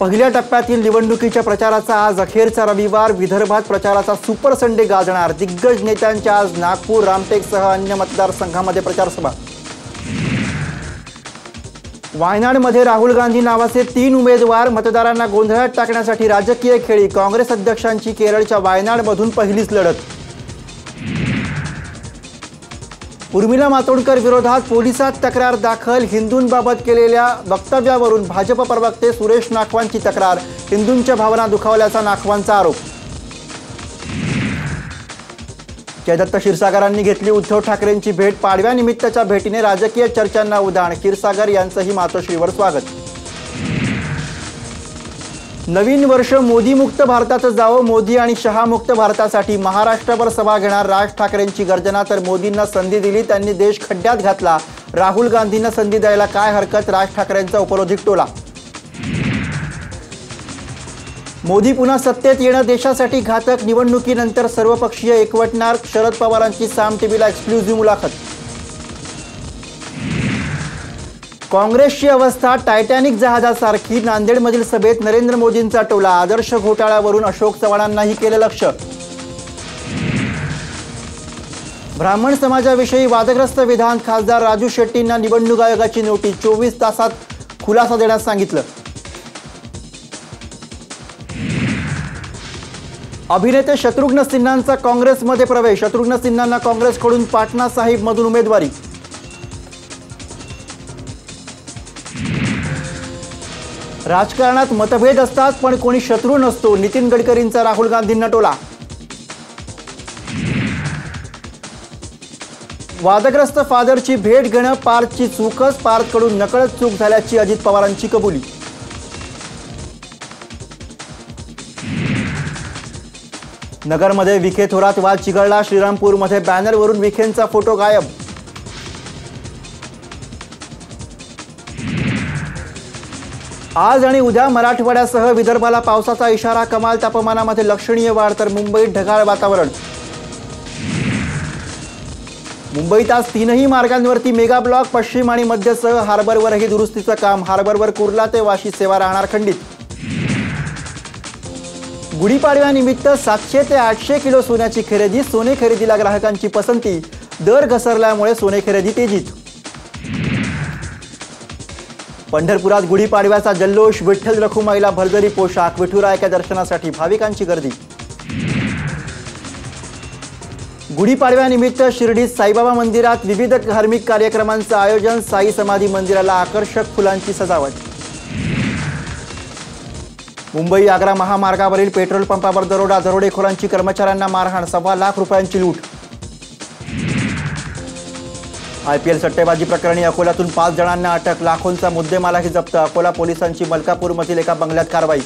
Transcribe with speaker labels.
Speaker 1: पहिल्या टप्प्यातील निवडणुकीच्या प्रचाराचा आज अखेरचा रविवार. विदर्भात प्रचाराचा सुपर संडे गाजणार. दिग्गज नेत्यांच्या आज नागपूर, रामटेकसह अन्य मतदारसंघांमध्ये प्रचार सभा. वायनाडमध्ये राहुल गांधी नावाचे 3 उमेदवार. मतदारांना गोंधळात टाकण्यासाठी राजकीय खेळी. काँग्रेस अध्यक्षांची केरळच्या वायनाडमधून पहिलीच लढत. उर्मिला मातोंडकर विरोधात पोलिसात तक्रार दाखल. हिंदूंबाबत केलेल्या वक्तव्यावरून भाजप प्रवक्ते सुरेश नाखवांची तक्रार. हिंदूंच्या भावना दुखावल्याचा नाखवांचा आरोप. जयदत्त क्षीरसागरांनी घेतली उद्धव ठाकरेंची भेट. पाडव्यानिमित्तच्या भेटीने राजकीय चर्चांना उधाण. क्षीरसागर यांचंही मातोश्रीवर स्वागत. नवीन वर्ष मोदीमुक्त भारताचं जावं. मोदी आणि शहा मुक्त भारतासाठी. महाराष्ट्रावर सभा घेणार राज ठाकरेंची गर्जना. तर मोदींना संधी दिली, त्यांनी देश खड्ड्यात घातला. राहुल गांधींना संधी द्यायला काय हरकत, राज ठाकरेंचा उपरोधिक टोला. मोदी पुन्हा सत्तेत येणं देशासाठी घातक. निवडणुकीनंतर सर्वपक्षीय एकवटणार. शरद पवारांची साम टीव्हीला एक्सक्लुझिव्ह मुलाखत. काँग्रेसची अवस्था टायटॅनिक जहाजासारखी. नांदेडमधील सभेत नरेंद्र मोदींचा टोला. आदर्श घोटाळ्यावरून अशोक चव्हाणांनाही केलं लक्ष. ब्राह्मण समाजाविषयी वादग्रस्त विधान. खासदार राजू शेट्टींना निवडणूक आयोगाची नोटीस. 24 तासात खुलासा देण्यास सांगितलं. अभिनेते शत्रुघ्न सिन्हांचा काँग्रेसमध्ये प्रवेश. शत्रुघ्न सिन्हांना काँग्रेसकडून पाटणा साहिबमधून उमेदवारी. राजकारणात मतभेद असतात, पण कोणी शत्रू नसतो. नितीन गडकरींचा राहुल गांधींना टोला. वादग्रस्त फादरची भेट घेणं पार्थची चूकच. पार्थकडून नकळत चूक झाल्याची अजित पवारांची कबुली. नगरमध्ये विखे थोरात वाद चिघळला. श्रीरामपूरमध्ये बॅनरवरून विखेंचा फोटो गायब. आज आणि उद्या मराठवाड्यासह विदर्भाला पावसाचा इशारा. कमाल तापमानामध्ये लक्षणीय वाढ. तर मुंबईत ढगाळ वातावरण. मुंबईत आज 3ही मार्गांवरती मेगा ब्लॉक. पश्चिम आणि मध्यसह हार्बरवरही दुरुस्तीचं काम. हार्बरवर कुर्ला ते वाशी सेवा राहणार खंडित. गुढीपाडव्यानिमित्त 700 ते 800 किलो सोन्याची खरेदी. सोने खरेदीला ग्राहकांची पसंती. दर घसरल्यामुळे सोने खरेदी तेजीत. पंढरपुरात गुढीपाडव्याचा जल्लोष. विठ्ठल रखुमाईला भरदरी पोशाख. विठुरायाच्या दर्शनासाठी भाविकांची गर्दी. गुढीपाडव्यानिमित्त शिर्डीत साईबाबा मंदिरात विविध धार्मिक कार्यक्रमांचं आयोजन. साई समाधी मंदिराला आकर्षक फुलांची सजावट. मुंबई आग्रा महामार्गावरील पेट्रोल पंपावर दरोडा. दरोडेखोरांची कर्मचाऱ्यांना मारहाण. 1.25 लाख रुपयांची लूट. IPL सट्टेबाजी प्रकरणी अकोल्यातून 5 जणांना अटक. लाखोंचा मुद्देमालही जप्त. अकोला पोलिसांची मलकापूरमधील एका बंगल्यात कारवाई.